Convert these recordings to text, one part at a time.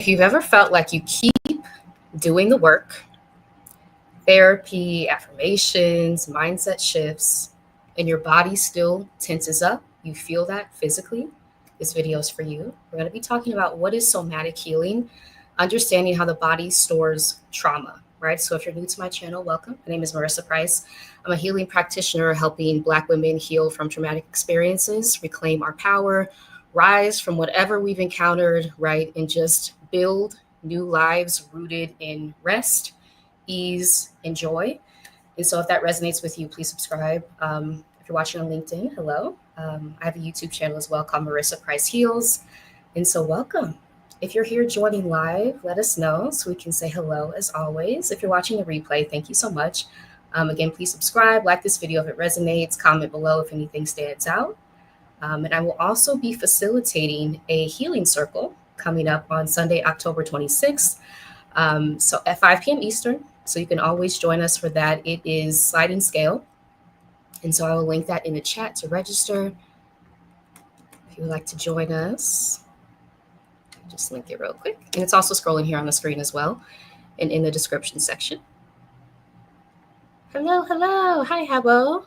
If you've ever felt like you keep doing the work, therapy, affirmations, mindset shifts, and your body still tenses up, you feel that physically, this video is for you. We're going to be talking about what is somatic healing, understanding how the body stores trauma, right? So if you're new to my channel, welcome. My name is Marissa Price. I'm a healing practitioner helping Black women heal from traumatic experiences, reclaim our power, rise from whatever we've encountered, right? And just build new lives rooted in rest, ease, and joy. And so if that resonates with you, please subscribe. If you're watching on LinkedIn, hello. I have a YouTube channel as well called Marissa Price Heals. And so welcome. If you're here joining live, let us know so we can say hello as always. If you're watching the replay, thank you so much. Again, please subscribe, like this video if it resonates, comment below if anything stands out. And I will also be facilitating a healing circle coming up on Sunday, October 26th. So at 5 p.m. Eastern. So you can always join us for that. It is sliding scale. And so I will link that in the chat to register. If you would like to join us, just link it real quick. And it's also scrolling here on the screen as well and in the description section. Hello, hello. Hi, Habo.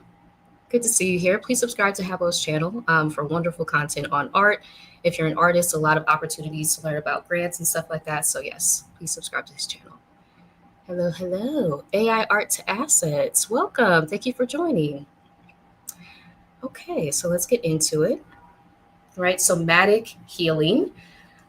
Good to see you here. Please subscribe to Habo's channel for wonderful content on art. If you're an artist, a lot of opportunities to learn about grants and stuff like that. So yes, please subscribe to his channel. Hello, hello. AI Art to Assets. Welcome. Thank you for joining. Okay, so let's get into it. Right, somatic healing,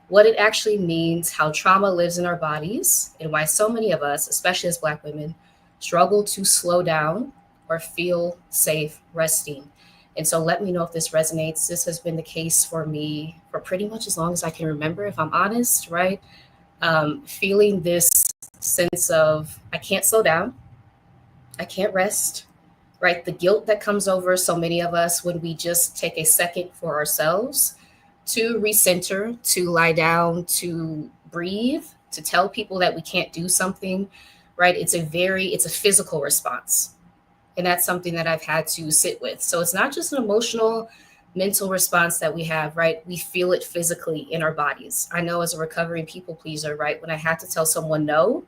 what it actually means, how trauma lives in our bodies, and why so many of us, especially as Black women, struggle to slow down or feel safe resting. And so let me know if this resonates. This has been the case for me for pretty much as long as I can remember, if I'm honest, right? Feeling this sense of I can't slow down, I can't rest, right? The guilt that comes over so many of us when we just take a second for ourselves to recenter, to lie down, to breathe, to tell people that we can't do something, right? It's a physical response. And that's something that I've had to sit with. So it's not just an emotional, mental response that we have, right? We feel it physically in our bodies. I know as a recovering people pleaser, right? When I had to tell someone no,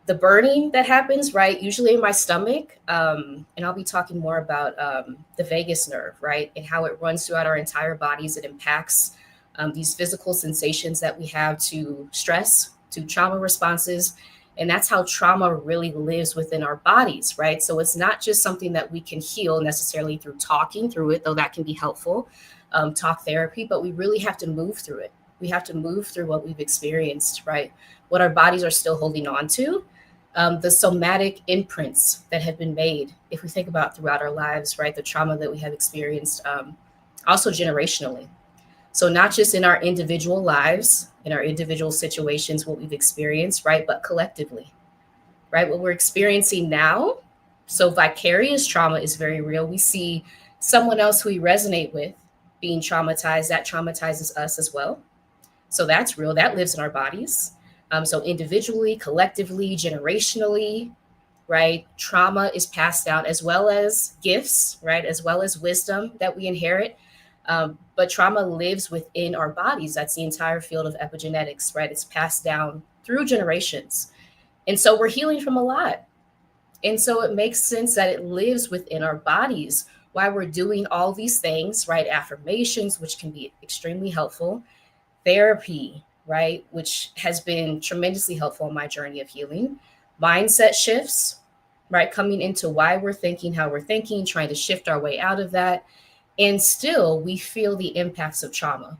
the burning that happens, right? Usually in my stomach, and I'll be talking more about the vagus nerve, right? And how it runs throughout our entire bodies. It impacts these physical sensations that we have to stress, to trauma responses. And that's how trauma really lives within our bodies, right? So it's not just something that we can heal necessarily through talking through it, though that can be helpful, talk therapy, but we really have to move through it. We have to move through what we've experienced, right? What our bodies are still holding on to, the somatic imprints that have been made, if we think about throughout our lives, right? The trauma that we have experienced, also generationally. So not just in our individual lives, in our individual situations, what we've experienced, right? But collectively, right? What we're experiencing now. So vicarious trauma is very real. We see someone else who we resonate with being traumatized, that traumatizes us as well. So that's real. That lives in our bodies. So individually, collectively, generationally, right? Trauma is passed down as well as gifts, right? As well as wisdom that we inherit. But trauma lives within our bodies. That's the entire field of epigenetics, right? It's passed down through generations. And so we're healing from a lot. And so it makes sense that it lives within our bodies while we're doing all these things, right? Affirmations, which can be extremely helpful. Therapy, right? Which has been tremendously helpful in my journey of healing. Mindset shifts, right? Coming into why we're thinking, how we're thinking, trying to shift our way out of that. And still we feel the impacts of trauma,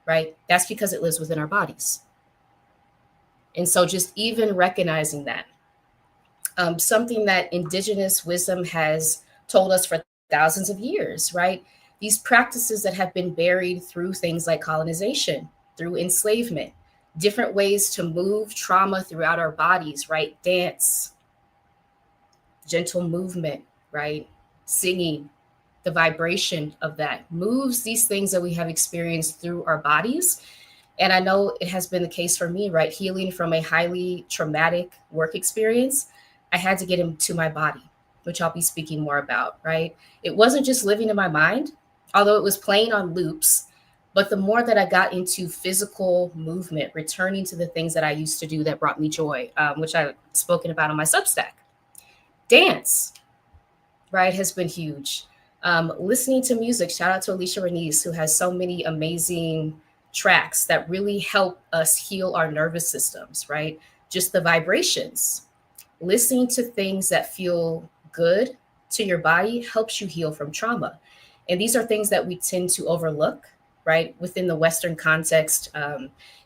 right? That's because it lives within our bodies. And so just even recognizing that, something that indigenous wisdom has told us for thousands of years, right? These practices that have been buried through things like colonization, through enslavement, different ways to move trauma throughout our bodies, right? Dance, gentle movement, right? Singing, the vibration of that moves these things that we have experienced through our bodies. And I know it has been the case for me, right? Healing from a highly traumatic work experience, I had to get into my body, which I'll be speaking more about, right? It wasn't just living in my mind, although it was playing on loops, But the more that I got into physical movement, returning to the things that I used to do that brought me joy, which I've spoken about on my Substack, dance, right, has been huge. Listening to music, shout out to Alicia Renese, who has so many amazing tracks that really help us heal our nervous systems, right? Just the vibrations. Listening to things that feel good to your body helps you heal from trauma. And these are things that we tend to overlook, right? Within the Western context,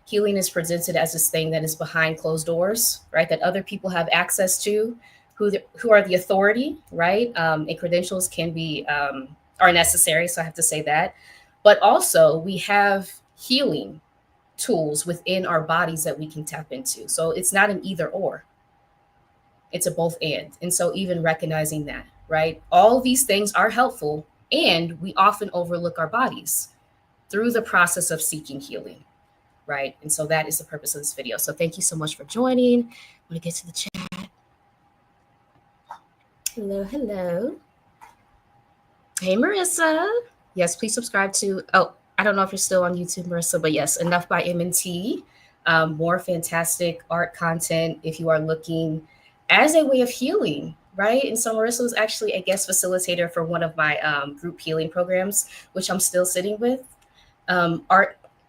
healing is presented as this thing that is behind closed doors, right? That other people have access to, who are the authority, right? And credentials can be are necessary, so I have to say that. But also, we have healing tools within our bodies that we can tap into. So it's not an either or; it's a both and. And so, even recognizing that, right? All these things are helpful, and we often overlook our bodies through the process of seeking healing, right? And so that is the purpose of this video. So thank you so much for joining. I'm gonna get to the chat. Hello, hello. Hey, Marissa. Yes, please subscribe to, oh, I don't know if you're still on YouTube, Marissa, but yes, Enough by M&T. More fantastic art content if you are looking as a way of healing, right? And so Marissa was actually a guest facilitator for one of my group healing programs, which I'm still sitting with.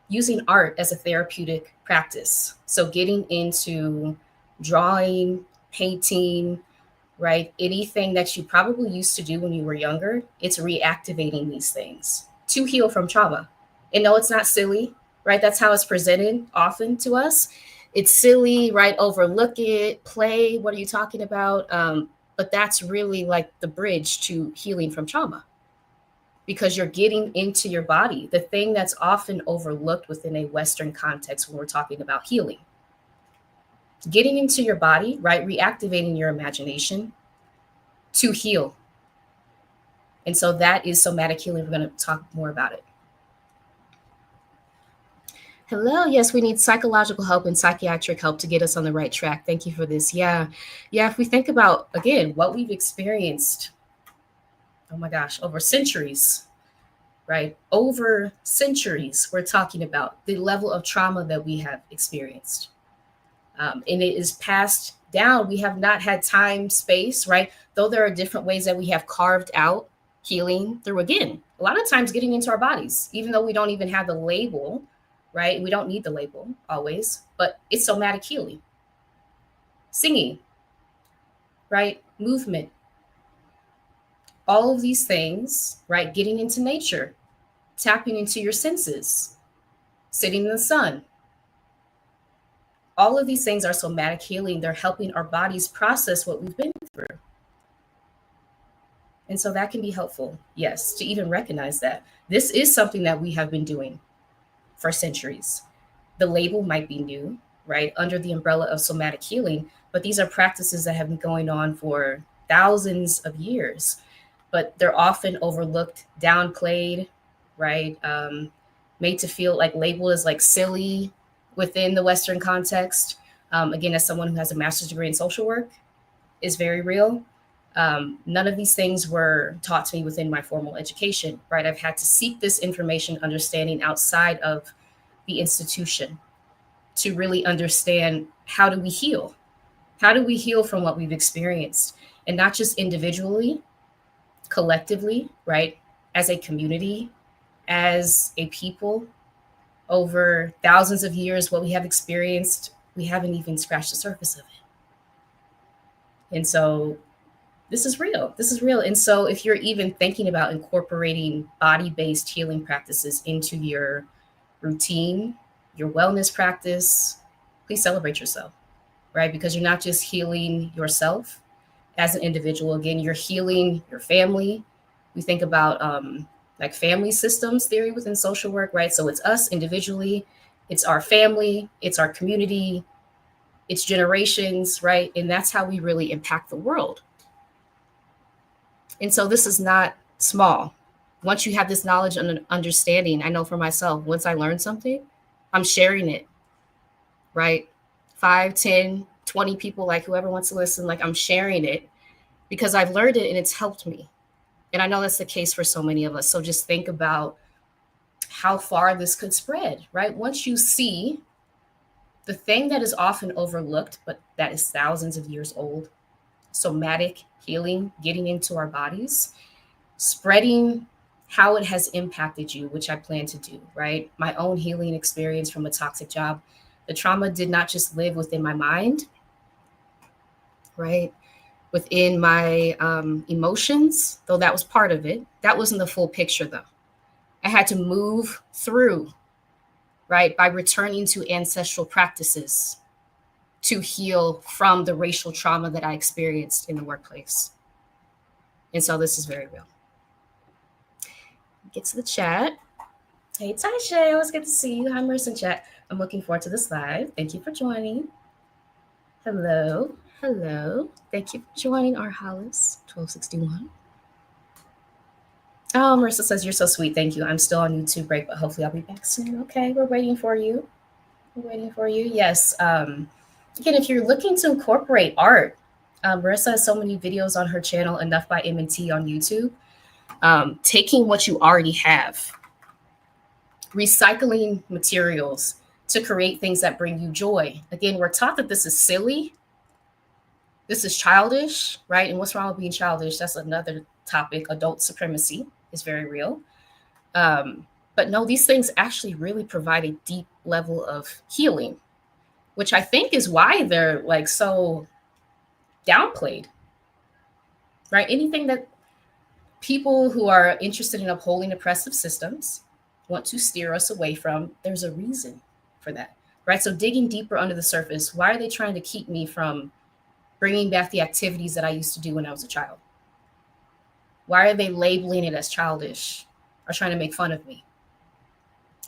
Using art as a therapeutic practice. So getting into drawing, painting, right? Anything that you probably used to do when you were younger, it's reactivating these things to heal from trauma. And no, it's not silly, right? That's how it's presented often to us. It's silly, right? Overlook it, play. What are you talking about? But that's really like the bridge to healing from trauma, because you're getting into your body, the thing that's often overlooked within a Western context when we're talking about healing. Getting into your body, right? Reactivating your imagination to heal. And so that is somatic healing. We're going to talk more about it. Hello. Yes, we need psychological help and psychiatric help to get us on the right track. Thank you for this. Yeah. If we think about, again, what we've experienced, oh my gosh, over centuries, right? Over centuries, we're talking about the level of trauma that we have experienced. And it is passed down. We have not had time, space, right? Though there are different ways that we have carved out healing through, again, a lot of times getting into our bodies, even though we don't even have the label, right? We don't need the label always, but it's somatic healing. Singing, right? Movement. All of these things, right? Getting into nature, tapping into your senses, sitting in the sun. All of these things are somatic healing. They're helping our bodies process what we've been through. And so that can be helpful, yes, to even recognize that this is something that we have been doing for centuries. The label might be new, right, under the umbrella of somatic healing, but these are practices that have been going on for thousands of years, but they're often overlooked, downplayed, right, made to feel like labeled as like silly within the Western context. Again, as someone who has a master's degree in social work, is very real. None of these things were taught to me within my formal education, right? I've had to seek this information, understanding outside of the institution to really understand, how do we heal? How do we heal from what we've experienced? And not just individually, collectively, right? As a community, as a people, over thousands of years, what we have experienced, we haven't even scratched the surface of it. And so this is real. This is real. And so if you're even thinking about incorporating body-based healing practices into your routine, your wellness practice, please celebrate yourself, right? Because you're not just healing yourself as an individual. Again, you're healing your family. We think about like family systems theory within social work, right? So it's us individually, it's our family, it's our community, it's generations, right? And that's how we really impact the world. And so this is not small. Once you have this knowledge and understanding, I know for myself, once I learn something, I'm sharing it, right? 5, 10, 20 people, like whoever wants to listen, like I'm sharing it because I've learned it and it's helped me. And I know that's the case for so many of us. So just think about how far this could spread, right? Once you see the thing that is often overlooked, but that is thousands of years old, somatic healing, getting into our bodies, spreading how it has impacted you, which I plan to do, right? My own healing experience from a toxic job. The trauma did not just live within my mind, right? Within my emotions, though that was part of it. That wasn't the full picture, though. I had to move through, right, by returning to ancestral practices to heal from the racial trauma that I experienced in the workplace. And so this is very real. Get to the chat. Hey, Taisha, always good to see you. Hi, Marissa in chat. I'm looking forward to this live. Thank you for joining. Hello. Hello. Thank you for joining our Hollis 1261. Oh, Marissa says, you're so sweet. Thank you. I'm still on YouTube break, but hopefully I'll be back soon. Okay, we're waiting for you. We're waiting for you. Yes. Again, if you're looking to incorporate art, Marissa has so many videos on her channel, Enough by M&T on YouTube. Taking what you already have, recycling materials to create things that bring you joy. Again, we're taught that this is silly. This is childish, right? And what's wrong with being childish? That's another topic. Adult supremacy is very real. But no, these things actually really provide a deep level of healing, which I think is why they're like so downplayed, right? Anything that people who are interested in upholding oppressive systems want to steer us away from, there's a reason for that, right? So digging deeper under the surface, why are they trying to keep me from bringing back the activities that I used to do when I was a child? Why are they labeling it as childish or trying to make fun of me?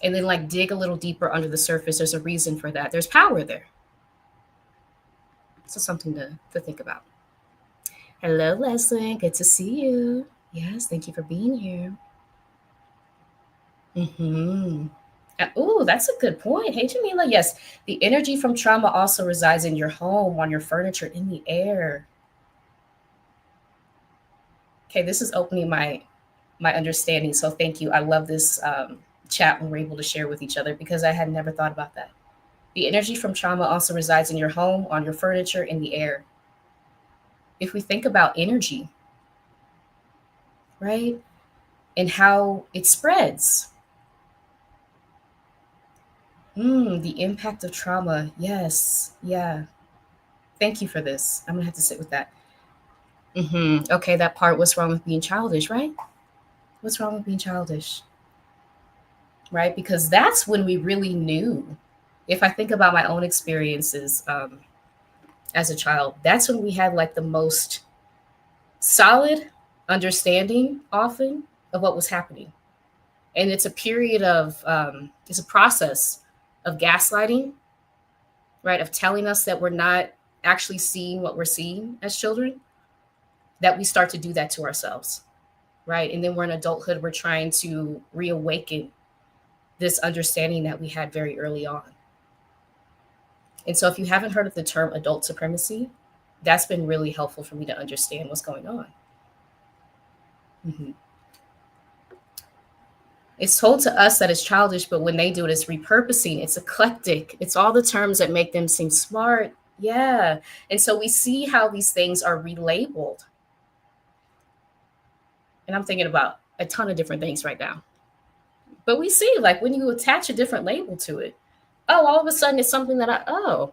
And then like dig a little deeper under the surface. There's a reason for that. There's power there. So something to think about. Hello, Leslie. Good to see you. Yes, thank you for being here. Oh, that's a good point. Hey, Jamila. Yes, the energy from trauma also resides in your home, on your furniture, in the air. Okay, this is opening my understanding. So thank you. I love this chat when we're able to share with each other because I had never thought about that. The energy from trauma also resides in your home, on your furniture, in the air. If we think about energy, right, and how it spreads, the impact of trauma. Yes. Yeah. Thank you for this. I'm going to have to sit with that. Okay, that part, what's wrong with being childish, right? What's wrong with being childish? Right? Because that's when we really knew. If I think about my own experiences as a child, that's when we had like the most solid understanding often of what was happening. And it's a period of, it's a process of gaslighting, right? Of telling us that we're not actually seeing what we're seeing as children, that we start to do that to ourselves, right? And then we're in adulthood, we're trying to reawaken this understanding that we had very early on. And so if you haven't heard of the term adult supremacy, that's been really helpful for me to understand what's going on. It's told to us that it's childish, but when they do it, it's repurposing, it's eclectic. It's all the terms that make them seem smart. Yeah. And so we see how these things are relabeled. And I'm thinking about a ton of different things right now. But we see, like, when you attach a different label to it, oh, all of a sudden it's something that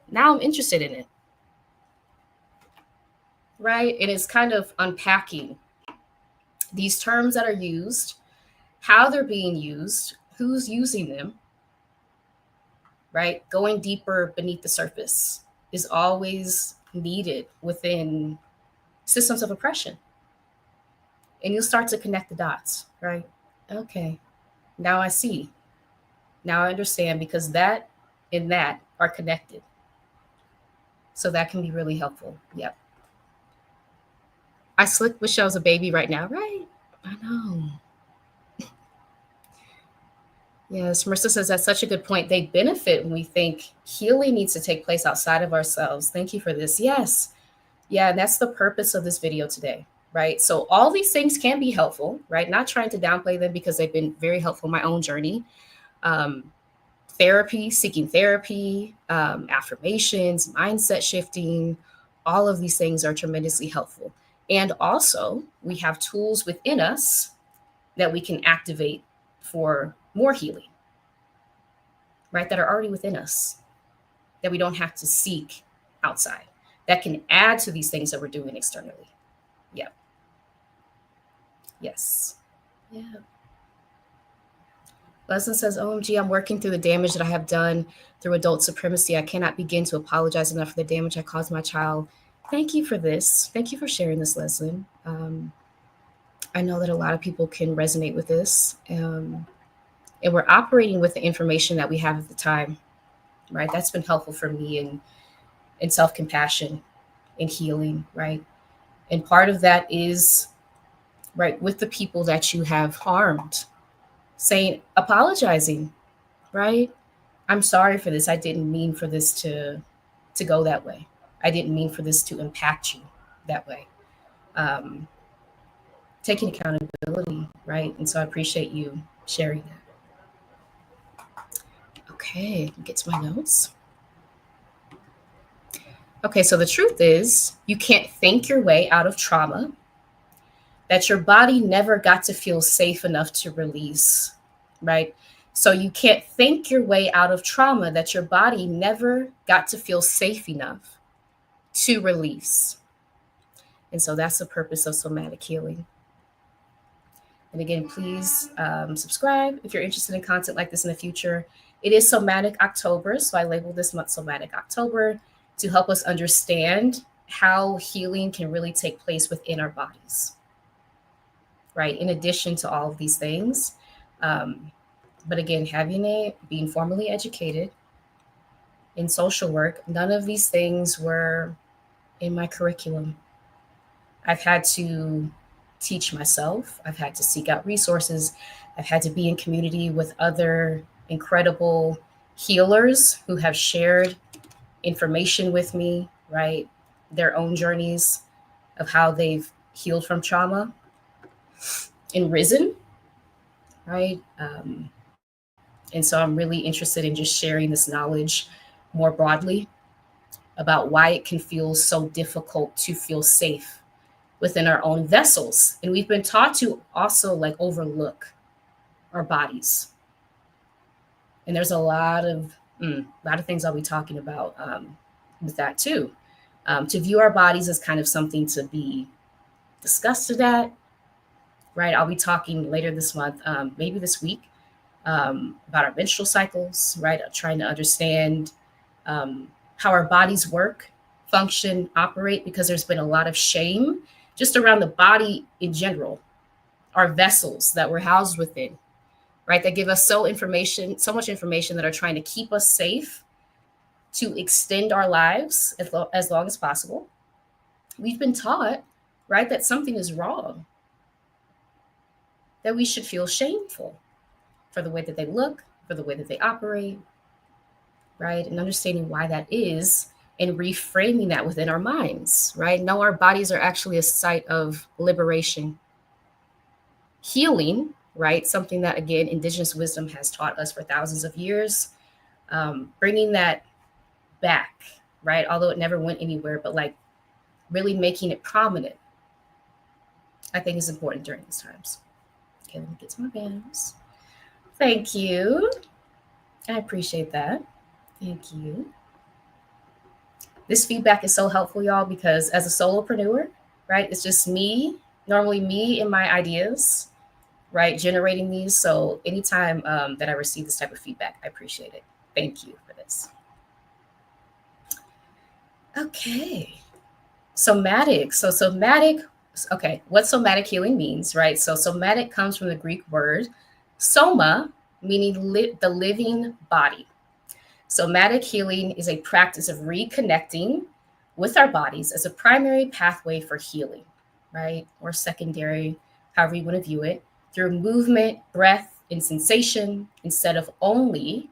now I'm interested in it. Right? And it's kind of unpacking these terms that are used, how they're being used, who's using them, right? Going deeper beneath the surface is always needed within systems of oppression. And you'll start to connect the dots, right? Okay, now I see. Now I understand, because that and that are connected. So that can be really helpful. Yep. I slick wish I was a baby right now, right? I know. Yes, Marissa says that's such a good point. They benefit when we think healing needs to take place outside of ourselves. Thank you for this. Yes. Yeah, and that's the purpose of this video today, right? So all these things can be helpful, right? Not trying to downplay them because they've been very helpful in my own journey. Um, Therapy, seeking therapy, affirmations, mindset shifting, all of these things are tremendously helpful. And also, we have tools within us that we can activate for more healing, right? That are already within us, that we don't have to seek outside, that can add to these things that we're doing externally. Yeah. Yes. Yeah. Leslie says, OMG, I'm working through the damage that I have done through adult supremacy. I cannot begin to apologize enough for the damage I caused my child. Thank you for this. Thank you for sharing this, Leslie. I know that a lot of people can resonate with this. And we're operating with the information that we have at the time, right? That's been helpful for me in self-compassion, in healing, right? And part of that is, right, with the people that you have harmed, apologizing, right? I'm sorry for this. I didn't mean for this to go that way. I didn't mean for this to impact you that way. Um, Taking accountability, right? And so I appreciate you sharing that. Okay, get to my notes. Okay, so the truth is, you can't think your way out of trauma that your body never got to feel safe enough to release, right? So you can't think your way out of trauma that your body never got to feel safe enough to release. And so that's the purpose of somatic healing. And again, please subscribe if you're interested in content like this in the future. It is Somatic October, so I labeled this month Somatic October to help us understand how healing can really take place within our bodies, right? In addition to all of these things. But again, being formally educated in social work, none of these things were in my curriculum. I've had to teach myself. I've had to seek out resources. I've had to be in community with other incredible healers who have shared information with me, right? Their own journeys of how they've healed from trauma and risen, right? And so I'm really interested in just sharing this knowledge more broadly about why it can feel so difficult to feel safe within our own vessels. And we've been taught to also like overlook our bodies. And there's a lot of things I'll be talking about with that too. To view our bodies as kind of something to be disgusted at, right? I'll be talking later this month, maybe this week, about our menstrual cycles, right? Trying to understand how our bodies work, function, operate, because there's been a lot of shame just around the body in general, our vessels that we're housed within, right? That give us so much information that are trying to keep us safe, to extend our lives as long as possible. We've been taught, right, that something is wrong, that we should feel shameful for the way that they look, for the way that they operate, right? And understanding why that is and reframing that within our minds, right? No, our bodies are actually a site of liberation, healing, right? Something that, again, indigenous wisdom has taught us for thousands of years, bringing that back, right? Although it never went anywhere, but like really making it prominent, I think is important during these times. Okay, let me get to my banners. Thank you. I appreciate that. Thank you. This feedback is so helpful, y'all, because as a solopreneur, right, it's just normally me and my ideas, right, generating these. So anytime that I receive this type of feedback, I appreciate it. Thank you for this. Okay. Somatic. So somatic, okay, what somatic healing means, right? So somatic comes from the Greek word soma, meaning the living body. Somatic healing is a practice of reconnecting with our bodies as a primary pathway for healing, right? Or secondary, however you want to view it, through movement, breath, and sensation, instead of only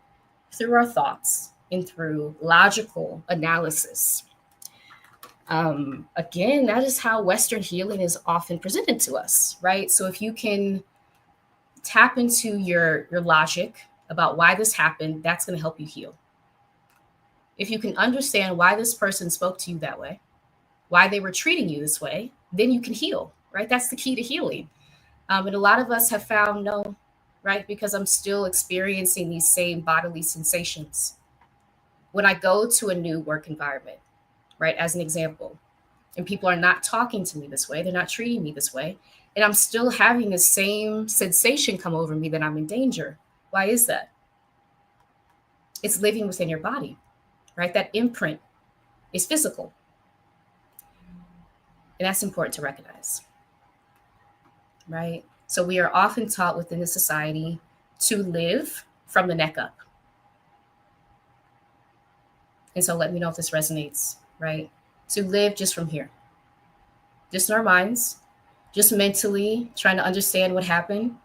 through our thoughts and through logical analysis. Again, that is how Western healing is often presented to us, right? So if you can tap into your logic about why this happened, that's going to help you heal. If you can understand why this person spoke to you that way, why they were treating you this way, then you can heal, right? That's the key to healing. And a lot of us have found no, right? Because I'm still experiencing these same bodily sensations. When I go to a new work environment, right, as an example, and people are not talking to me this way, they're not treating me this way, and I'm still having the same sensation come over me that I'm in danger. Why is that? It's living within your body, right? That imprint is physical. And that's important to recognize, right? So we are often taught within the society to live from the neck up. And so let me know if this resonates, right? To live just from here, just in our minds, just mentally trying to understand what happened,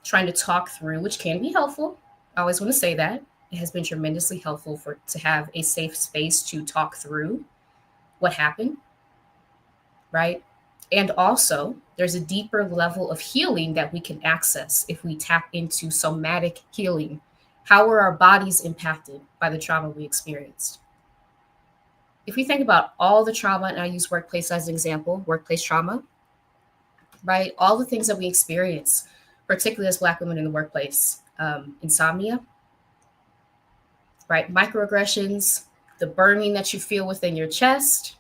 trying to talk through, which can be helpful. I always want to say that. It has been tremendously helpful to have a safe space to talk through what happened, right? And also, there's a deeper level of healing that we can access if we tap into somatic healing. How were our bodies impacted by the trauma we experienced? If we think about all the trauma, and I use workplace as an example, workplace trauma, right? All the things that we experience, particularly as Black women in the workplace, insomnia, right? Microaggressions, the burning that you feel within your chest,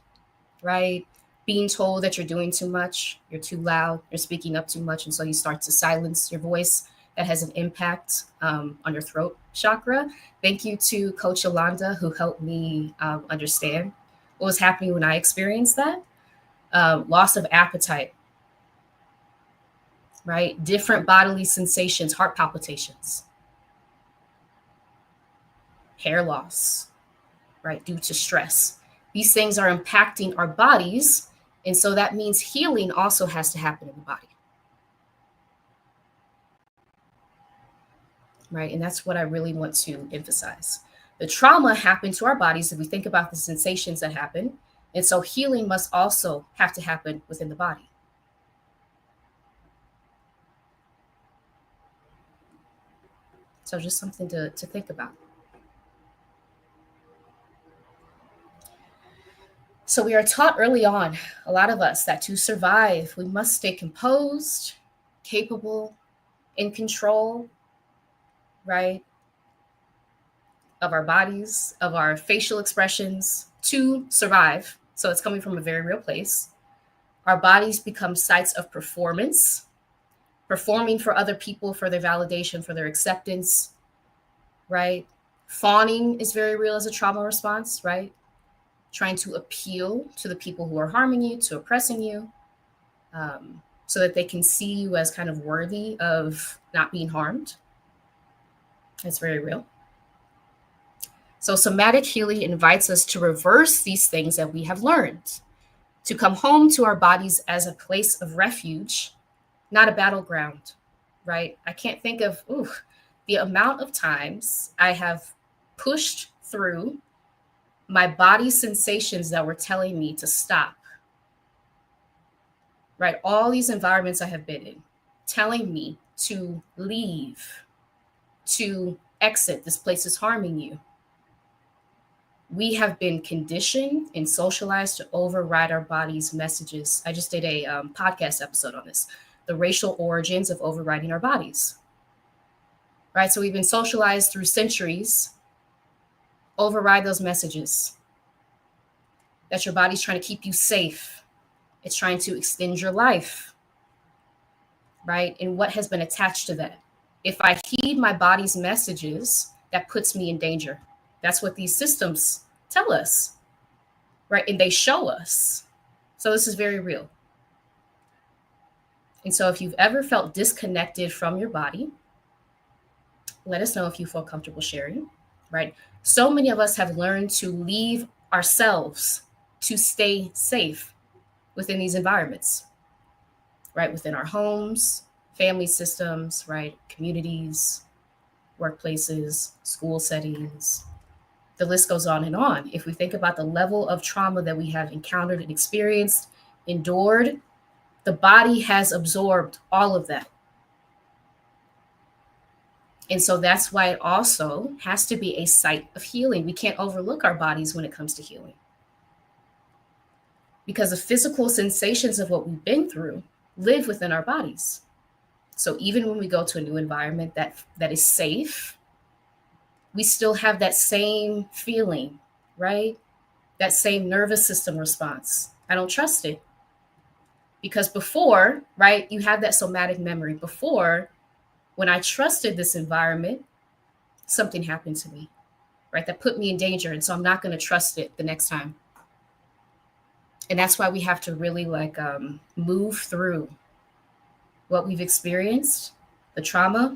right? Being told that you're doing too much, you're too loud, you're speaking up too much, and so you start to silence your voice. That has an impact on your throat chakra. Thank you to Coach Yolanda, who helped me understand what was happening when I experienced that. Loss of appetite, right? Different bodily sensations, heart palpitations, hair loss, right? Due to stress. These things are impacting our bodies. And so that means healing also has to happen in the body. Right? And that's what I really want to emphasize. The trauma happened to our bodies if we think about the sensations that happen. And so healing must also have to happen within the body. So just something to think about. So we are taught early on, a lot of us, that to survive, we must stay composed, capable, in control, right? Of our bodies, of our facial expressions to survive. So it's coming from a very real place. Our bodies become sites of performance, performing for other people, for their validation, for their acceptance, right? Fawning is very real as a trauma response, right? Trying to appeal to the people who are harming you, to oppressing you, so that they can see you as kind of worthy of not being harmed. That's very real. So somatic healing invites us to reverse these things that we have learned, to come home to our bodies as a place of refuge, not a battleground, right? I can't think of the amount of times I have pushed through my body sensations that were telling me to stop, right? All these environments I have been in, telling me to leave, to exit. This place is harming you. We have been conditioned and socialized to override our body's messages. I just did a podcast episode on this, the racial origins of overriding our bodies, right? So we've been socialized through centuries, override those messages, that your body's trying to keep you safe. It's trying to extend your life, right? And what has been attached to that? If I heed my body's messages, that puts me in danger. That's what these systems tell us, right? And they show us. So this is very real. And so if you've ever felt disconnected from your body, let us know if you feel comfortable sharing, right? So many of us have learned to leave ourselves to stay safe within these environments, right? Within our homes, family systems, right? Communities, workplaces, school settings, The list goes on and on. If we think about the level of trauma that we have encountered and experienced, endured, the body has absorbed all of that. And so that's why it also has to be a site of healing. We can't overlook our bodies when it comes to healing, because the physical sensations of what we've been through live within our bodies. So even when we go to a new environment that is safe, we still have that same feeling, right? That same nervous system response. I don't trust it. Because before, right, you have that somatic memory. Before, when I trusted this environment, something happened to me, right? That put me in danger. And so I'm not going to trust it the next time. And that's why we have to really move through what we've experienced, the trauma,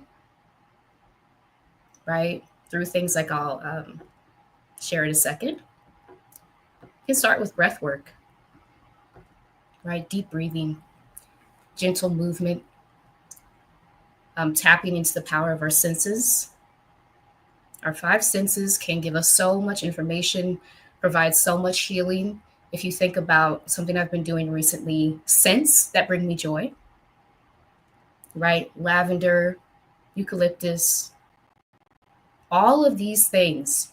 right? Through things like I'll share in a second. You can start with breath work, right? Deep breathing, gentle movement, tapping into the power of our senses. Our 5 senses can give us so much information, provide so much healing. If you think about something I've been doing recently, scents that bring me joy, right? Lavender, eucalyptus, all of these things,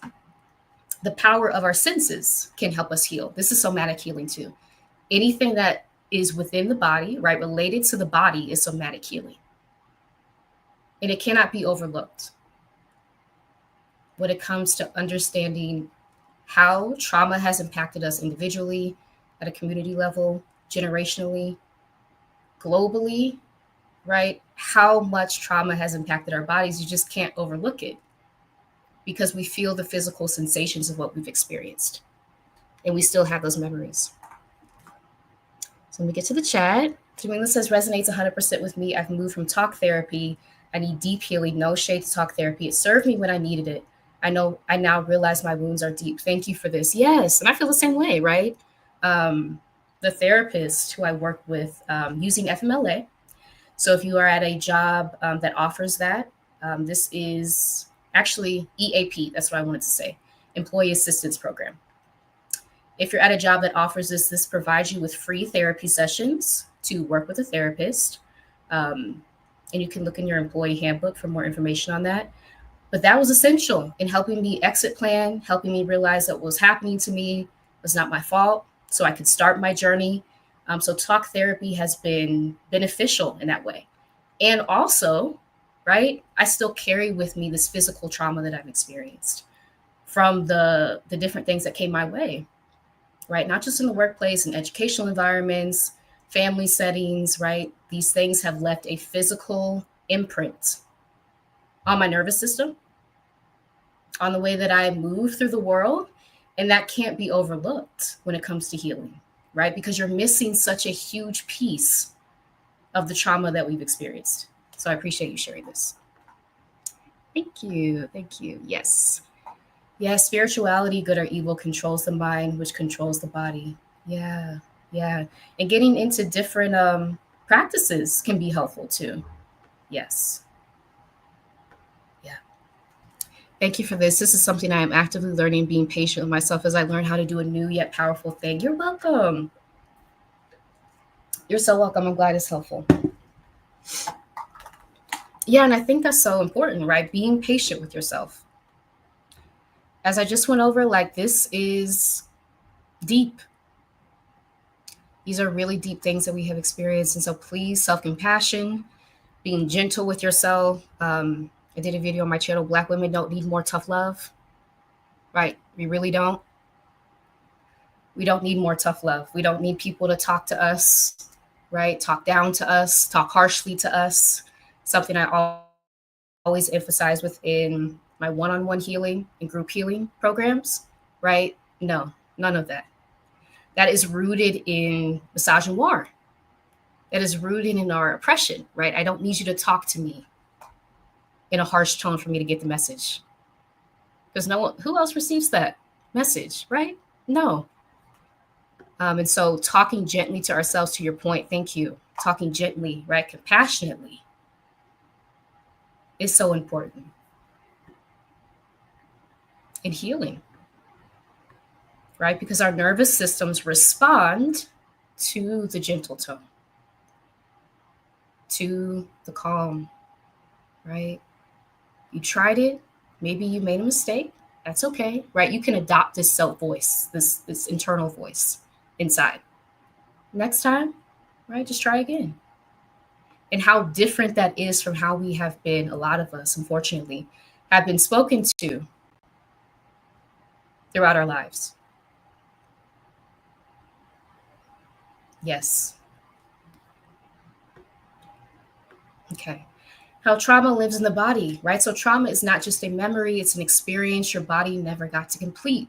the power of our senses can help us heal. This is somatic healing too. Anything that is within the body, right, related to the body is somatic healing. And it cannot be overlooked when it comes to understanding how trauma has impacted us individually, at a community level, generationally, globally, right? How much trauma has impacted our bodies. You just can't overlook it because we feel the physical sensations of what we've experienced. And we still have those memories. So let me get to the chat. Jamila says, resonates 100% with me. I've moved from talk therapy. I need deep healing, no shade to talk therapy. It served me when I needed it. I know I now realize my wounds are deep. Thank you for this. Yes. And I feel the same way, right? The therapist who I work with using FMLA. So if you are at a job that offers that, this is actually EAP. That's what I wanted to say. Employee Assistance Program. If you're at a job that offers this provides you with free therapy sessions to work with a therapist. And you can look in your employee handbook for more information on that. But that was essential in helping me exit plan, helping me realize that what was happening to me was not my fault, so I could start my journey. So talk therapy has been beneficial in that way. And also, right, I still carry with me this physical trauma that I've experienced from the different things that came my way, right? Not just in the workplace and educational environments, family settings, right? These things have left a physical imprint on my nervous system, on the way that I move through the world. And that can't be overlooked when it comes to healing, right? Because you're missing such a huge piece of the trauma that we've experienced. So I appreciate you sharing this. Thank you. Thank you. Yes. Yeah, spirituality, good or evil, controls the mind, which controls the body. Yeah. Yeah. And getting into different practices can be helpful too. Yes. Yeah. Thank you for this. This is something I am actively learning, being patient with myself as I learn how to do a new yet powerful thing. You're welcome. You're so welcome. I'm glad it's helpful. Yeah, and I think that's so important, right? Being patient with yourself. As I just went over, this is deep. These are really deep things that we have experienced. And so please, self-compassion, being gentle with yourself. I did a video on my channel, Black women don't need more tough love, right? We really don't. We don't need more tough love. We don't need people to talk to us, right? Talk down to us, talk harshly to us. Something I always emphasize within my one-on-one healing and group healing programs, right? No, none of that. That is rooted in misogynoir. That is rooted in our oppression, right? I don't need you to talk to me in a harsh tone for me to get the message. Because no one, who else receives that message, right? No. And so talking gently to ourselves, to your point, thank you. Talking gently, right? Compassionately is so important in healing. right? Because our nervous systems respond to the gentle tone, to the calm, right? You tried it, maybe you made a mistake. That's okay, right? You can adopt this self voice, this internal voice inside. Next time, right? Just try again. And how different that is from how we have been, a lot of us, unfortunately, have been spoken to throughout our lives. Yes. Okay. How trauma lives in the body, right? So trauma is not just a memory, it's an experience your body never got to complete.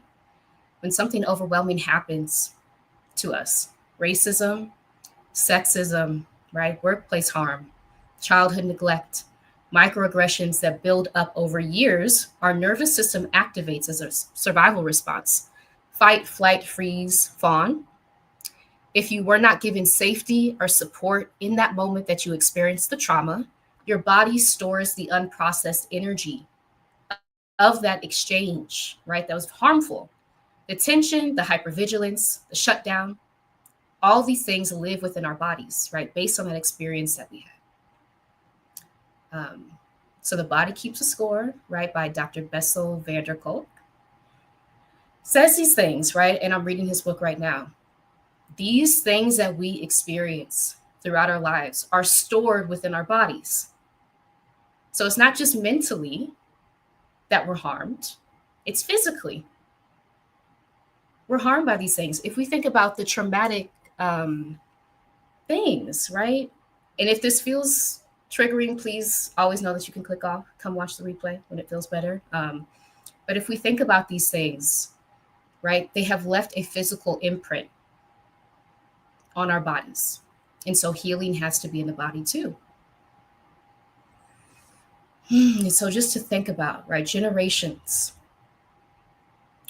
When something overwhelming happens to us, racism, sexism, right? Workplace harm, childhood neglect, microaggressions that build up over years, our nervous system activates as a survival response. Fight, flight, freeze, fawn. If you were not given safety or support in that moment that you experienced the trauma, your body stores the unprocessed energy of that exchange, right? That was harmful. The tension, the hypervigilance, the shutdown, all these things live within our bodies, right? Based on that experience that we had. So the body keeps a score, right? By Dr. Bessel van der Kolk. Says these things, right? And I'm reading his book right now. These things that we experience throughout our lives are stored within our bodies. So it's not just mentally that we're harmed, it's physically. We're harmed by these things. If we think about the traumatic things, right? And if this feels triggering, please always know that you can click off, come watch the replay when it feels better. But if we think about these things, right, they have left a physical imprint on our bodies. And so healing has to be in the body too. And so just to think about, right, generations,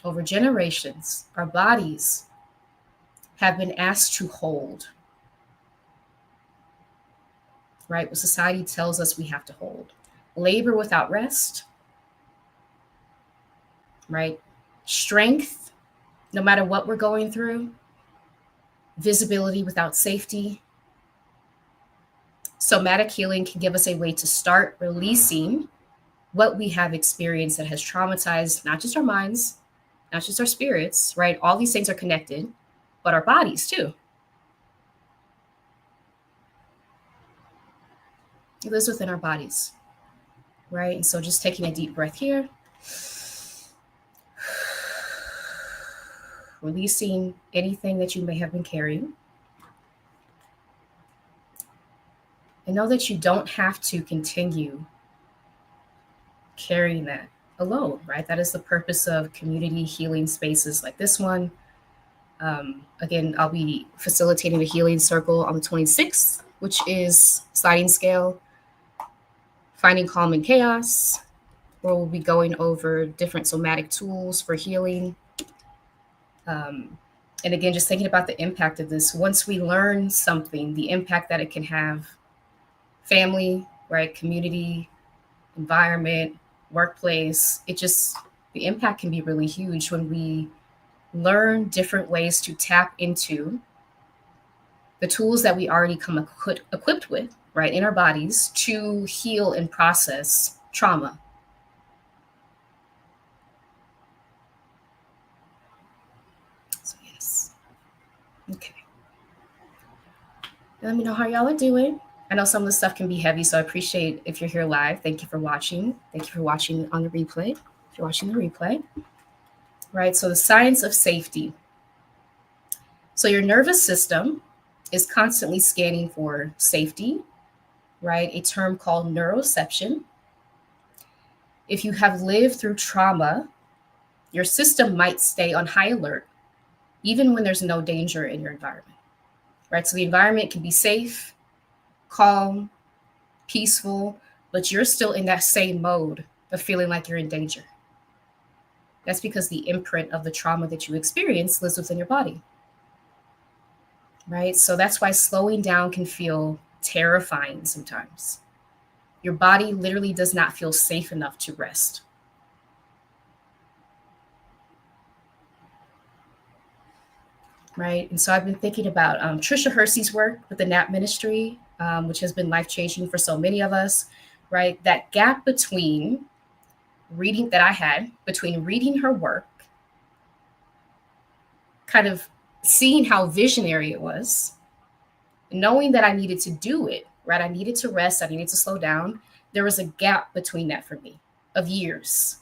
over generations, our bodies have been asked to hold, right? What society tells us we have to hold. Labor without rest, right? Strength, no matter what we're going through. Visibility without safety. Somatic healing can give us a way to start releasing what we have experienced that has traumatized not just our minds, not just our spirits, right? All these things are connected, but our bodies too. It lives within our bodies, right? And so just taking a deep breath here, releasing anything that you may have been carrying. And know that you don't have to continue carrying that alone, right? That is the purpose of community healing spaces like this one. Again, I'll be facilitating a healing circle on the 26th, which is sliding scale, finding calm in chaos, where we'll be going over different somatic tools for healing. And again, just thinking about the impact of this. Once we learn something, the impact that it can have, family, right, community, environment, workplace, the impact can be really huge when we learn different ways to tap into the tools that we already come equipped with, right, in our bodies to heal and process trauma. So yes. Okay. Let me know how y'all are doing. I know some of the stuff can be heavy, so I appreciate if you're here live. Thank you for watching. Thank you for watching on the replay. If you're watching the replay. Right, so the science of safety. So your nervous system is constantly scanning for safety, right? A term called neuroception. If you have lived through trauma, your system might stay on high alert, even when there's no danger in your environment, right? So the environment can be safe, calm, peaceful, but you're still in that same mode of feeling like you're in danger. That's because the imprint of the trauma that you experience lives within your body, right? So that's why slowing down can feel terrifying sometimes. Your body literally does not feel safe enough to rest. right? And so I've been thinking about Trisha Hersey's work with the NAP ministry, which has been life changing for so many of us, right? That gap between reading that I had between reading her work, kind of seeing how visionary it was, knowing that I needed to do it, right? I needed to rest, I needed to slow down. There was a gap between that for me of years,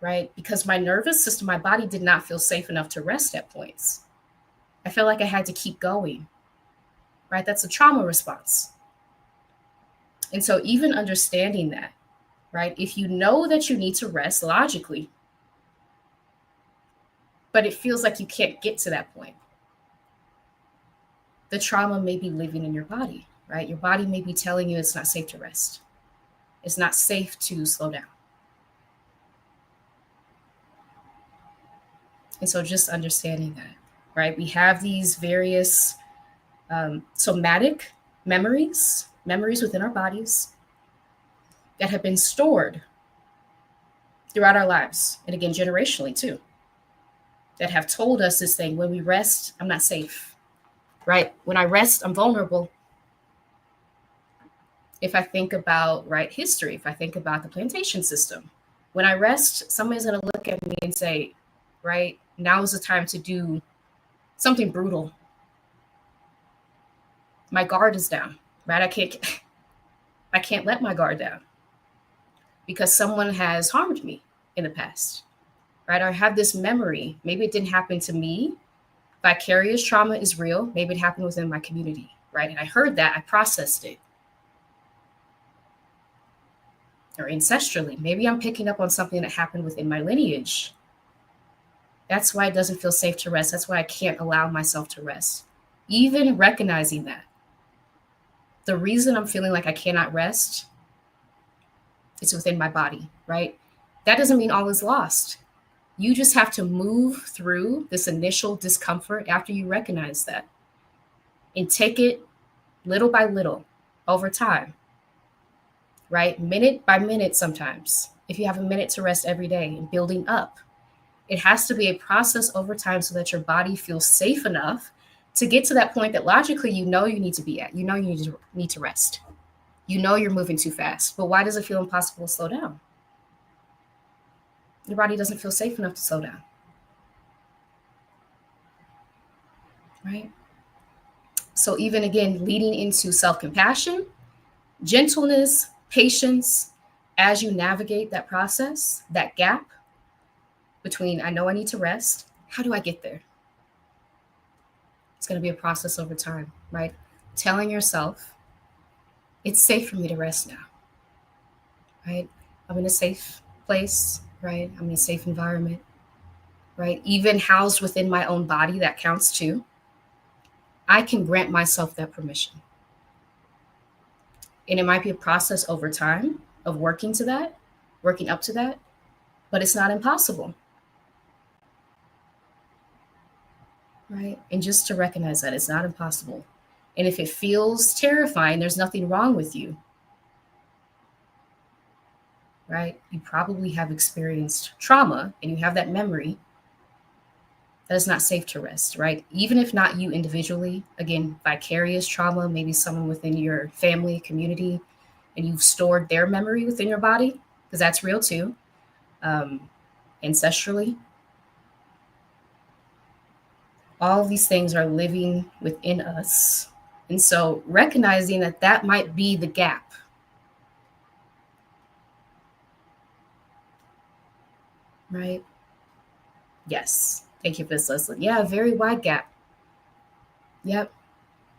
right? Because my nervous system, my body did not feel safe enough to rest at points. I felt like I had to keep going, right? That's a trauma response. And so, even understanding that, right? If you know that you need to rest logically, but it feels like you can't get to that point, the trauma may be living in your body, right? Your body may be telling you it's not safe to rest, it's not safe to slow down. And so, just understanding that, right? We have these various somatic memories within our bodies that have been stored throughout our lives, and again, generationally too, that have told us this thing: when we rest, I'm not safe, right? When I rest, I'm vulnerable. If I think about, right, history, if I think about the plantation system, when I rest, somebody's going to look at me and say, right, now is the time to do something brutal. My guard is down, right? I can't let my guard down because someone has harmed me in the past, right? Or I have this memory. Maybe it didn't happen to me. Vicarious trauma is real. Maybe it happened within my community, right? And I heard that, I processed it. Or ancestrally, maybe I'm picking up on something that happened within my lineage. That's why it doesn't feel safe to rest. That's why I can't allow myself to rest. Even recognizing that. The reason I'm feeling like I cannot rest is within my body, right? That doesn't mean all is lost. You just have to move through this initial discomfort after you recognize that and take it little by little over time, right? Minute by minute sometimes. If you have a minute to rest every day and building up, it has to be a process over time so that your body feels safe enough to get to that point that logically you know you need to be at. You know you need to rest. You know you're moving too fast. But why does it feel impossible to slow down? Your body doesn't feel safe enough to slow down. Right? So even again, leading into self-compassion, gentleness, patience, as you navigate that process, that gap between I know I need to rest, how do I get there? It's going to be a process over time, right? Telling yourself, it's safe for me to rest now, right? I'm in a safe place, right? I'm in a safe environment, right? Even housed within my own body, that counts too. I can grant myself that permission. And it might be a process over time of working to that, working up to that, but it's not impossible. Right? And just to recognize that it's not impossible. And if it feels terrifying, there's nothing wrong with you. Right? You probably have experienced trauma and you have that memory that is not safe to rest, right? Even if not you individually, again, vicarious trauma, maybe someone within your family, community, and you've stored their memory within your body, because that's real too, ancestrally. All of these things are living within us. And so recognizing that that might be the gap. Right? Yes. Thank you for this, Leslie. Yeah, a very wide gap. Yep.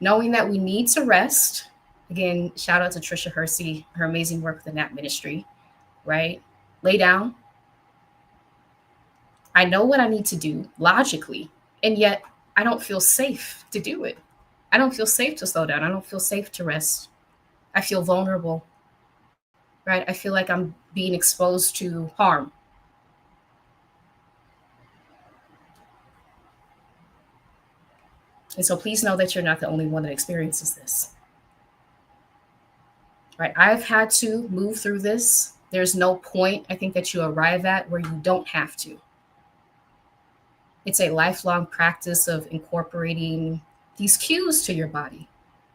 Knowing that we need to rest. Again, shout out to Trisha Hersey, her amazing work with the NAP ministry, right? Lay down. I know what I need to do logically, and yet I don't feel safe to do it. I don't feel safe to slow down. I don't feel safe to rest. I feel vulnerable, right? I feel like I'm being exposed to harm. And so please know that you're not the only one that experiences this. Right? I've had to move through this. There's no point, I think, that you arrive at where you don't have to. It's a lifelong practice of incorporating these cues to your body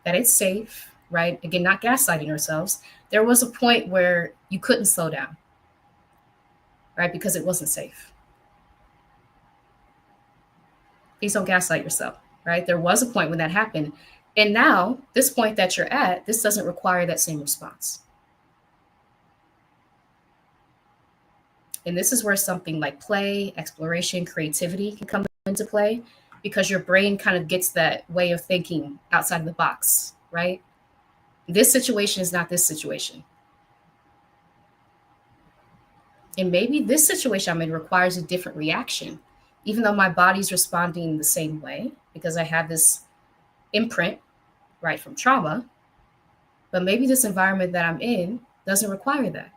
that it's safe, right? Again, not gaslighting ourselves. There was a point where you couldn't slow down, right? Because it wasn't safe. Please don't gaslight yourself, right? There was a point when that happened. And now, this point that you're at, this doesn't require that same response. And this is where something like play, exploration, creativity can come into play, because your brain kind of gets that way of thinking outside of the box, right? This situation is not this situation. And maybe this situation I'm in requires a different reaction, even though my body's responding the same way because I have this imprint, right, from trauma. But maybe this environment that I'm in doesn't require that.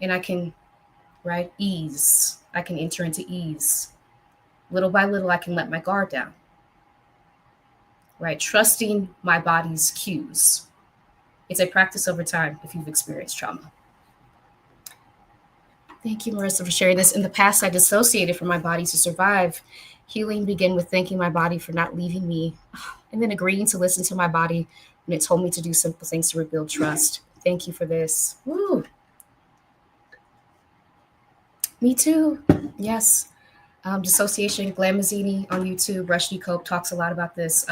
And I can, right, ease. I can enter into ease. Little by little, I can let my guard down, right? Trusting my body's cues. It's a practice over time if you've experienced trauma. Thank you, Marissa, for sharing this. In the past, I dissociated from my body to survive. Healing began with thanking my body for not leaving me, and then agreeing to listen to my body when it told me to do simple things to rebuild trust. Thank you for this. Woo. Me too. Yes. Dissociation, Glamazzini on YouTube, Rashni Cope talks a lot about this.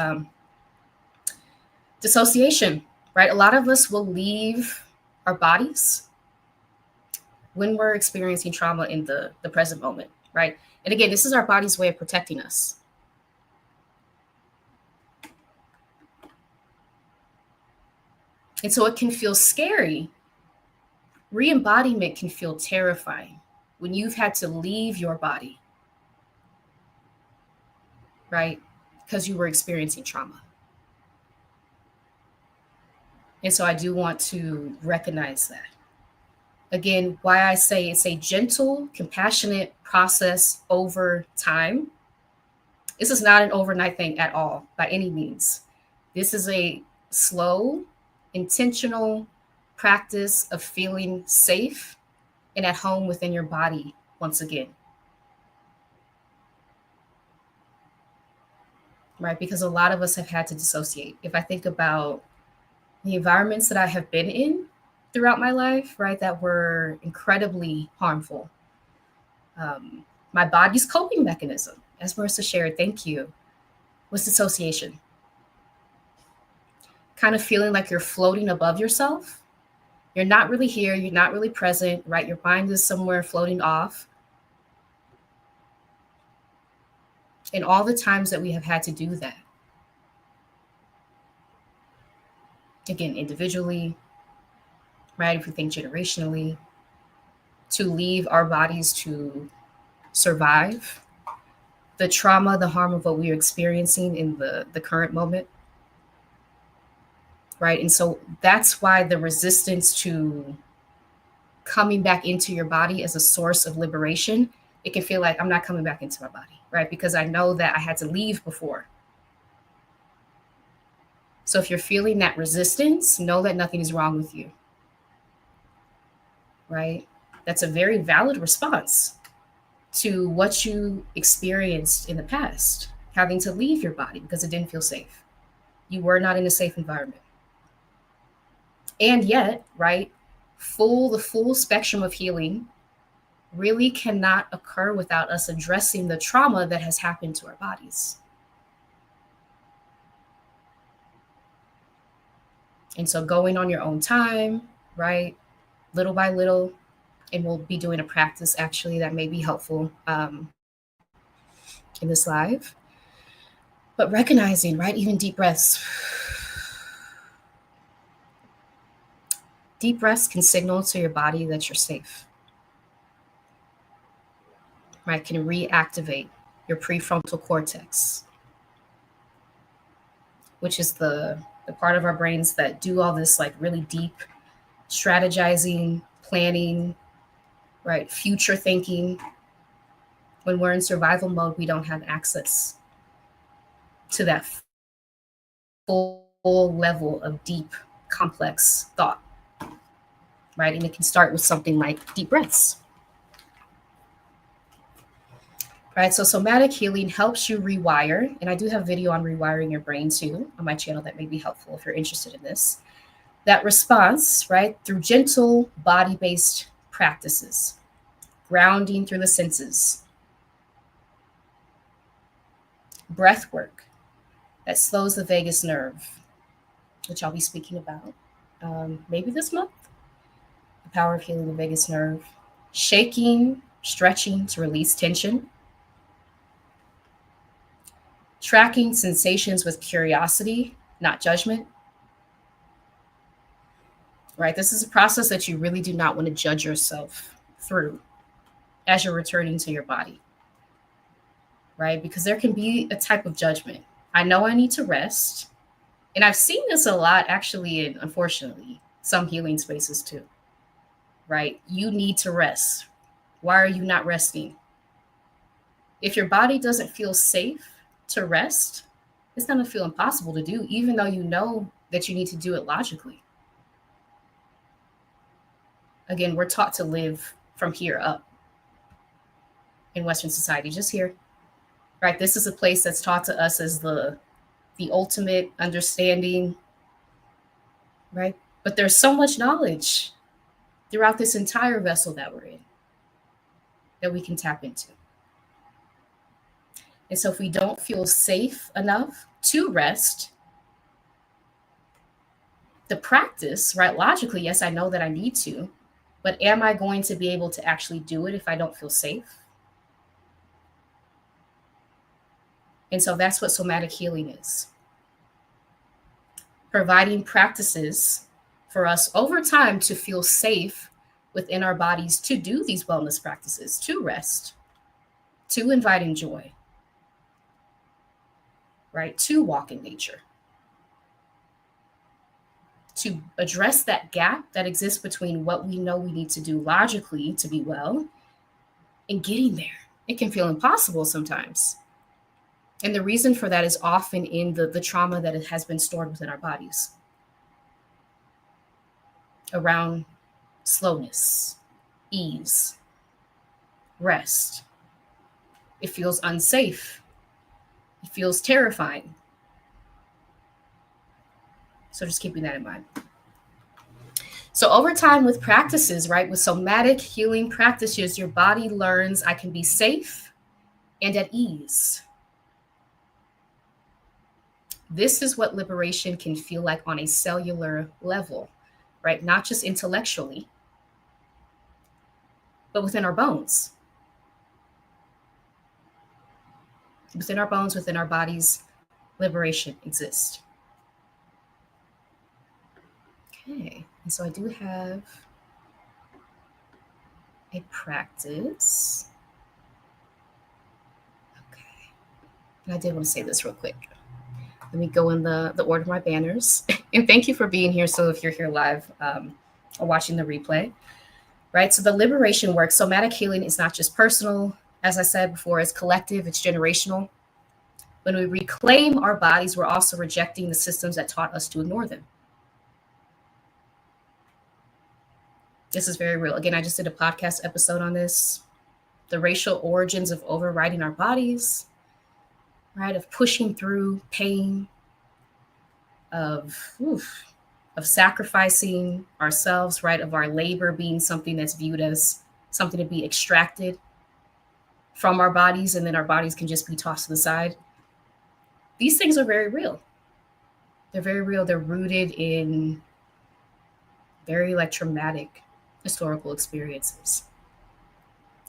Dissociation, right? A lot of us will leave our bodies when we're experiencing trauma in the present moment, right? And again, this is our body's way of protecting us. And so it can feel scary. Re-embodiment can feel terrifying when you've had to leave your body, right? Because you were experiencing trauma. And so I do want to recognize that. Again, why I say it's a gentle, compassionate process over time. This is not an overnight thing at all, by any means. This is a slow, intentional practice of feeling safe and at home within your body once again. Right? Because a lot of us have had to dissociate. If I think about the environments that I have been in throughout my life, right, that were incredibly harmful. My body's coping mechanism, as Marissa shared, thank you, was dissociation. Kind of feeling like you're floating above yourself. You're not really here. You're not really present, right? Your mind is somewhere floating off. And all the times that we have had to do that. Again, individually, right? If we think generationally, to leave our bodies to survive the trauma, the harm of what we're experiencing in the current moment, right? And so that's why the resistance to coming back into your body as a source of liberation, it can feel like I'm not coming back into my body, right? Because I know that I had to leave before. So if you're feeling that resistance, know that nothing is wrong with you, right? That's a very valid response to what you experienced in the past, having to leave your body because it didn't feel safe. You were not in a safe environment. And yet, right, the full spectrum of healing really cannot occur without us addressing the trauma that has happened to our bodies. And so going on your own time, right, little by little, and we'll be doing a practice actually that may be helpful in this live. But recognizing, right, even deep breaths. Deep breaths can signal to your body that you're safe, right? Can reactivate your prefrontal cortex, which is the part of our brains that do all this like really deep strategizing, planning, right? Future thinking. When we're in survival mode, we don't have access to that full level of deep, complex thought, right? And it can start with something like deep breaths. Right, so somatic healing helps you rewire, and I do have a video on rewiring your brain too on my channel that may be helpful if you're interested in this. That response, right, through gentle body-based practices, grounding through the senses, breath work that slows the vagus nerve, which I'll be speaking about maybe this month. The power of healing the vagus nerve, shaking, stretching to release tension, tracking sensations with curiosity, not judgment. Right? This is a process that you really do not want to judge yourself through as you're returning to your body. Right? Because there can be a type of judgment. I know I need to rest. And I've seen this a lot, actually, in unfortunately, some healing spaces too. Right? You need to rest. Why are you not resting? If your body doesn't feel safe to rest, it's going to feel impossible to do, even though you know that you need to do it logically. Again, we're taught to live from here up in Western society, just here. Right? This is a place that's taught to us as the ultimate understanding. Right? But there's so much knowledge throughout this entire vessel that we're in that we can tap into. And so if we don't feel safe enough to rest, the practice, right, logically, yes, I know that I need to, but am I going to be able to actually do it if I don't feel safe? And so that's what somatic healing is. Providing practices for us over time to feel safe within our bodies to do these wellness practices, to rest, to inviting joy, right? To walk in nature, to address that gap that exists between what we know we need to do logically to be well and getting there. It can feel impossible sometimes. And the reason for that is often in the trauma that has been stored within our bodies around slowness, ease, rest. It feels unsafe. It feels terrifying. So just keeping that in mind. So over time with practices, right, with somatic healing practices, your body learns I can be safe and at ease. This is what liberation can feel like on a cellular level, right? Not just intellectually, but within our bones. Within our bones, within our bodies, liberation exists. Okay, and so I do have a practice. Okay, and I did want to say this real quick. Let me go in the order of my banners. And thank you for being here. So if you're here live or watching the replay, right? So the liberation work, somatic healing is not just personal. As I said before, it's collective, it's generational. When we reclaim our bodies, we're also rejecting the systems that taught us to ignore them. This is very real. Again, I just did a podcast episode on this. The racial origins of overriding our bodies, right? Of pushing through pain, of sacrificing ourselves, right? Of our labor being something that's viewed as something to be extracted from our bodies, and then our bodies can just be tossed to the side. These things are very real. They're very real. They're rooted in very traumatic historical experiences,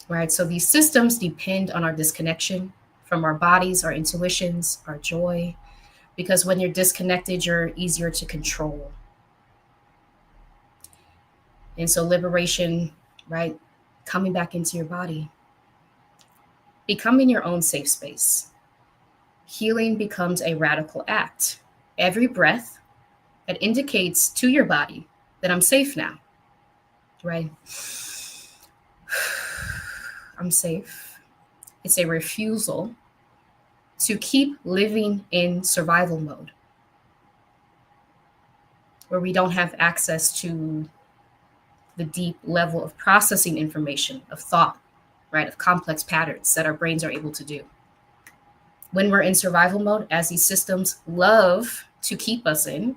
right? So these systems depend on our disconnection from our bodies, our intuitions, our joy, because when you're disconnected, you're easier to control. And so liberation, right? Coming back into your body, becoming your own safe space. Healing becomes a radical act. Every breath that indicates to your body that I'm safe now, right? I'm safe. It's a refusal to keep living in survival mode, where we don't have access to the deep level of processing information, of thought, right, of complex patterns that our brains are able to do. When we're in survival mode, as these systems love to keep us in,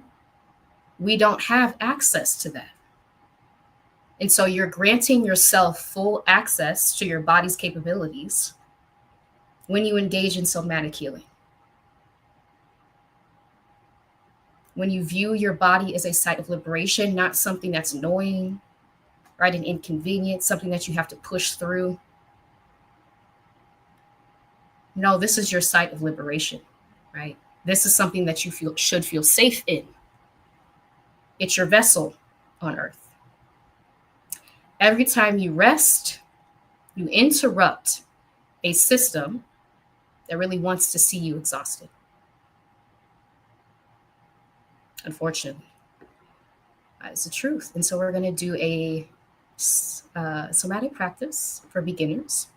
we don't have access to that. And so you're granting yourself full access to your body's capabilities when you engage in somatic healing. When you view your body as a site of liberation, not something that's annoying, right, and inconvenient, something that you have to push through. No, this is your site of liberation, right? This is something that you should feel safe in. It's your vessel on earth. Every time you rest, you interrupt a system that really wants to see you exhausted. Unfortunately, it's the truth. And so we're going to do a somatic practice for beginners.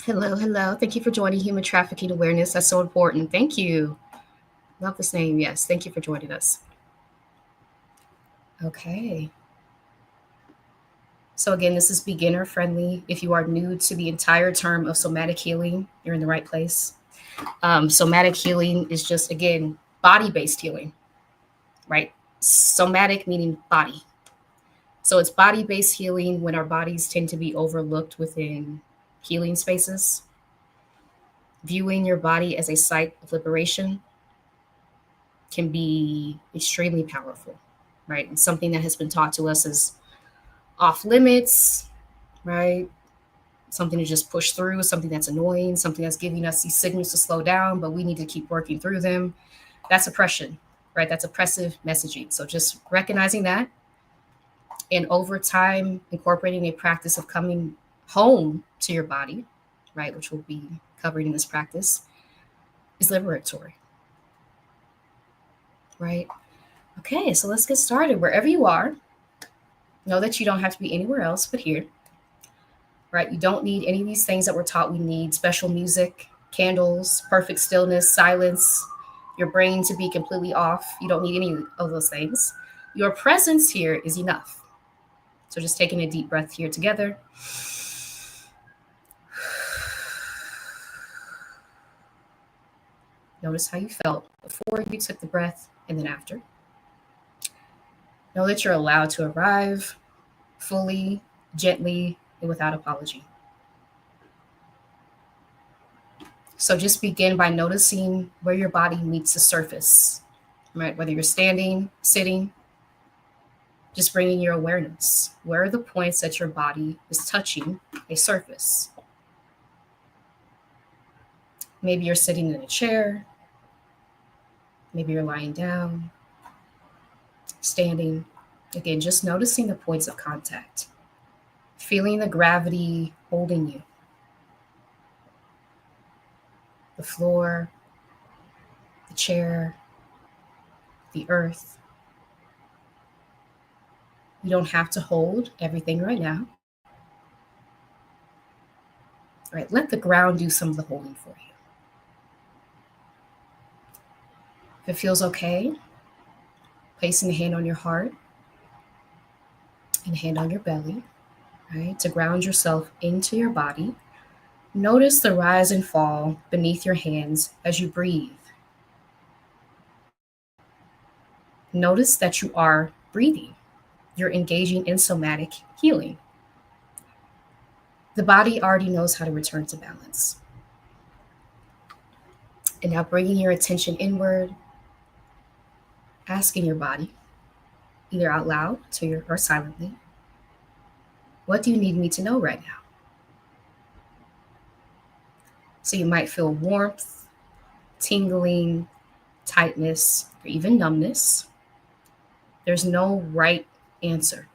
Hello, hello. Thank you for joining Human Trafficking Awareness. That's so important. Thank you. Love this name. Yes. Thank you for joining us. Okay. So again, this is beginner friendly. If you are new to the entire term of somatic healing, you're in the right place. Somatic healing is just, again, body-based healing, right? Somatic meaning body. So it's body-based healing when our bodies tend to be overlooked within healing spaces. Viewing your body as a site of liberation can be extremely powerful, right? And something that has been taught to us as off limits, right? Something to just push through, something that's annoying, something that's giving us these signals to slow down, but we need to keep working through them. That's oppression, right? That's oppressive messaging. So just recognizing that, and over time incorporating a practice of coming home to your body, right, which we'll be covering in this practice, is liberatory, right? Okay, so let's get started. Wherever you are, know that you don't have to be anywhere else but here, right? You don't need any of these things that we're taught we need: special music, candles, perfect stillness, silence, your brain to be completely off. You don't need any of those things. Your presence here is enough. So just taking a deep breath here together. Notice how you felt before you took the breath and then after. Know that you're allowed to arrive fully, gently, and without apology. So just begin by noticing where your body meets the surface, right? Whether you're standing, sitting, just bringing your awareness. Where are the points that your body is touching a surface? Maybe you're sitting in a chair. Maybe you're lying down, standing. Again, just noticing the points of contact, feeling the gravity holding you. The floor, the chair, the earth. You don't have to hold everything right now. All right, let the ground do some of the holding for you. If it feels okay, placing a hand on your heart and a hand on your belly, right, to ground yourself into your body. Notice the rise and fall beneath your hands as you breathe. Notice that you are breathing. You're engaging in somatic healing. The body already knows how to return to balance. And now bringing your attention inward, asking your body, either out loud or silently, what do you need me to know right now? So you might feel warmth, tingling, tightness, or even numbness. There's no right answer.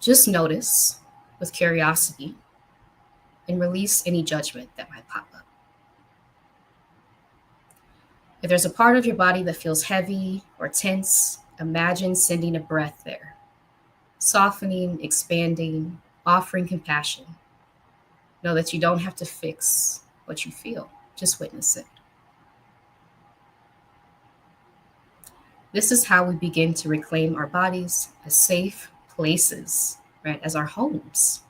Just notice with curiosity and release any judgment that might pop up. If there's a part of your body that feels heavy or tense, imagine sending a breath there, softening, expanding, offering compassion. Know that you don't have to fix what you feel, just witness it. This is how we begin to reclaim our bodies as safe places right, as our homes.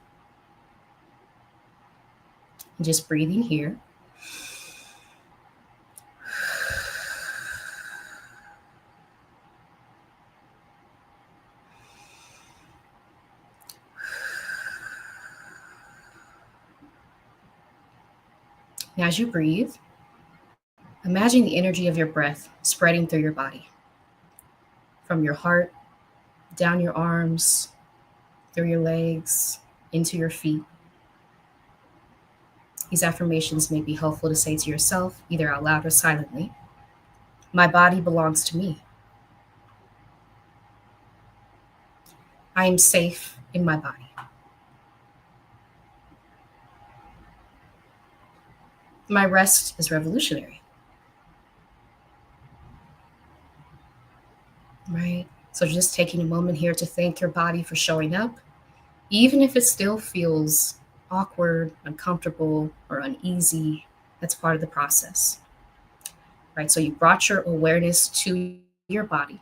And just breathing here. And as you breathe, imagine the energy of your breath spreading through your body, from your heart, down your arms, through your legs, into your feet. These affirmations may be helpful to say to yourself, either out loud or silently. My body belongs to me. I am safe in my body. My rest is revolutionary, right? So just taking a moment here to thank your body for showing up, even if it still feels awkward, uncomfortable, or uneasy, that's part of the process, right? So you brought your awareness to your body,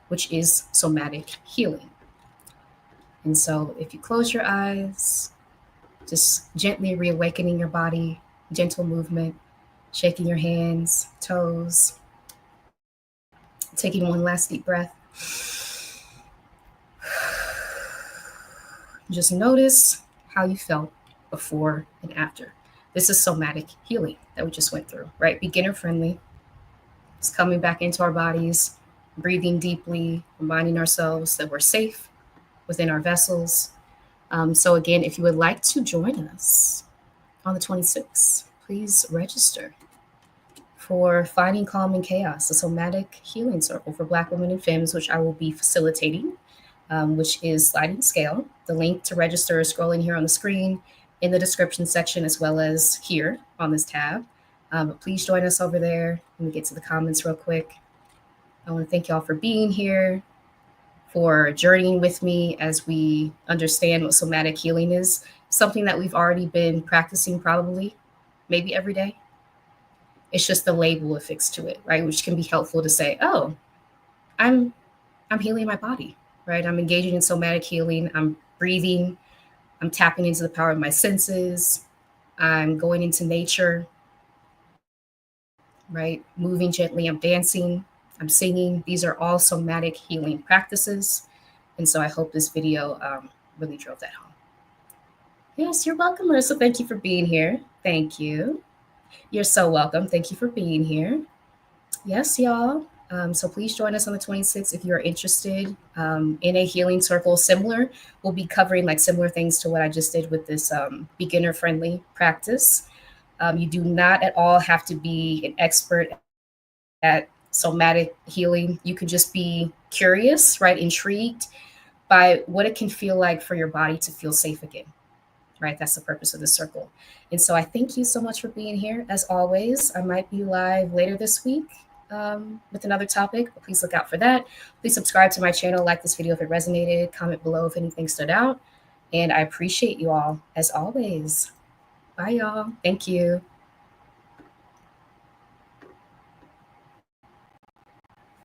which is somatic healing. And so if you close your eyes, just gently reawakening your body, gentle movement, shaking your hands, toes, taking one last deep breath. Just notice how you felt before and after. This is somatic healing that we just went through, right? Beginner friendly. It's coming back into our bodies, breathing deeply, reminding ourselves that we're safe within our vessels. So, again, if you would like to join us on the 26th, please register for Finding Calm in Chaos, a somatic healing circle for Black women and femmes, which I will be facilitating, which is sliding scale. The link to register is scrolling here on the screen, in the description section, as well as here on this tab. But please join us over there. Let me get to the comments real quick. I want to thank y'all for being here, for journeying with me as we understand what somatic healing is, something that we've already been practicing probably, maybe every day. It's just the label affixed to it, right? Which can be helpful to say, oh, I'm healing my body, right? I'm engaging in somatic healing. I'm breathing. I'm tapping into the power of my senses. I'm going into nature, right? Moving gently. I'm dancing. I'm singing. These are all somatic healing practices. And so I hope this video really drove that home. Yes, you're welcome, Marissa. Thank you for being here. Thank you. You're so welcome. Thank you for being here. Yes, y'all. So please join us on the 26th if you're interested in a healing circle similar. We'll be covering like similar things to what I just did with this beginner-friendly practice. You do not at all have to be an expert at somatic healing. You could just be curious, right? Intrigued by what it can feel like for your body to feel safe again, right? That's the purpose of the circle. And so I thank you so much for being here. As always, I might be live later this week with another topic, but please look out for that. Please subscribe to my channel, like this video if it resonated, comment below if anything stood out. And I appreciate you all as always. Bye, y'all. Thank you.